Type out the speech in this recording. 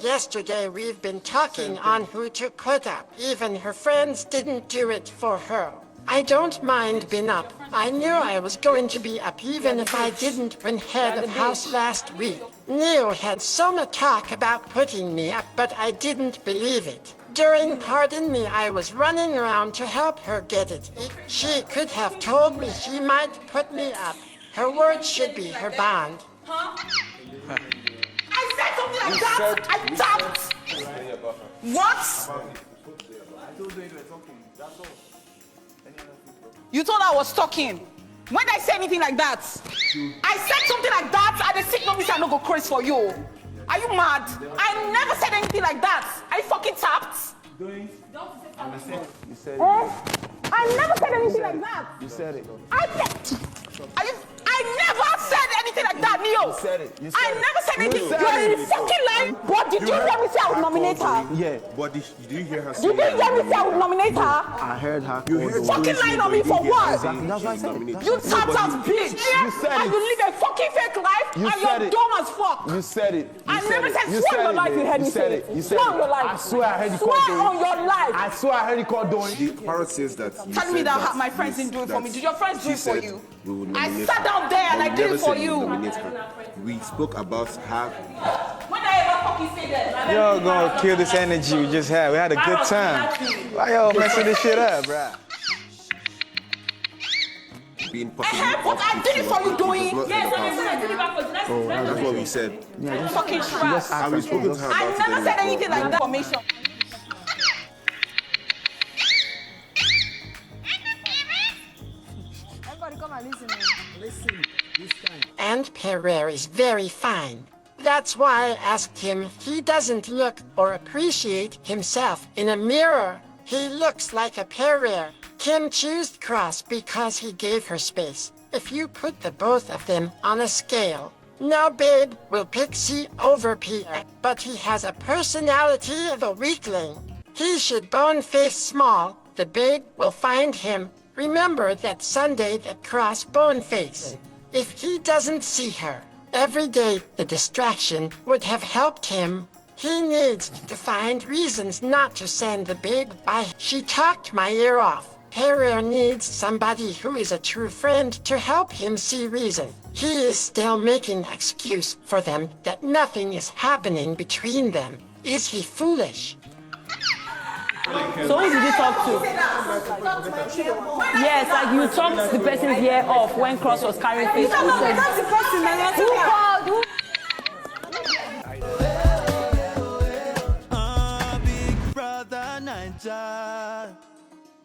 yesterday we've been talking on who to put up. Even her friends didn't do it for her. I don't mind being up. I knew I was going to be up even if I didn't win head of house last week. Neil had so much talk about putting me up, but I didn't believe it. During Pardon Me, I was running around to help her get it. She could have told me she might put me up. Her word should be her bond. Huh? I said something like that! I tapped! What? You told her I was talking. When did I say anything like that? I said something like that and the signal means I don't go crazy for you. Are you mad? I never said anything like that. Are you fucking tapped? You said it. I never said anything like that. You said it. I never said anything like that, Neo. You said it. I never said anything. You're fucking lying. But did you hear me say I would nominate her? Yeah. But did you hear her say Did you hear me say I would nominate her? I heard her. You heard fucking lying on me for what? Exactly. That's why I said it. You tapped out bitch. You said and it. you live a fucking fake life You and said you're it. dumb as fuck. You said it. I never said You swear on your it, life you heard me said say it. it. You said Swear on it. your life. I swear I heard you call Swear on Doing. your life. I swear I heard you call Doing. Parrot says that. Tell me that my friends didn't do it for me. Did your friends do it for you? I sat down there and I did it for you. We spoke about her. When I ever fucking say that? Y'all gonna kill this energy we just had. We had a good time. Why y'all messing this shit up, bruh? Being But I did it for you, Doing. Yes, I did it back for you. That's what we said. Fucking trash. And we spoke to her about I never said anything like that. Information. Everybody come and listen. Listen, this time. And Parrot is very fine. That's why I asked him. He doesn't look or appreciate himself in a mirror. He looks like a parrot. Kim chose Cross because he gave her space. If you put the both of them on a scale, now Babe will pick C over P, but he has a personality of a weakling. He should bone face small. The Babe will find him. Remember that Sunday that Cross bone face. If he doesn't see her every day, the distraction would have helped him. He needs to find reasons not to send the Babe by. She talked my ear off. Parrot needs somebody who is a true friend to help him see reason. He is still making excuse for them that nothing is happening between them. Is he foolish? So who did you talk to? Yes, like you talked the person's ear off when Cross was carrying face. Who That's the person, man. Who called? Who? Big brother Naija.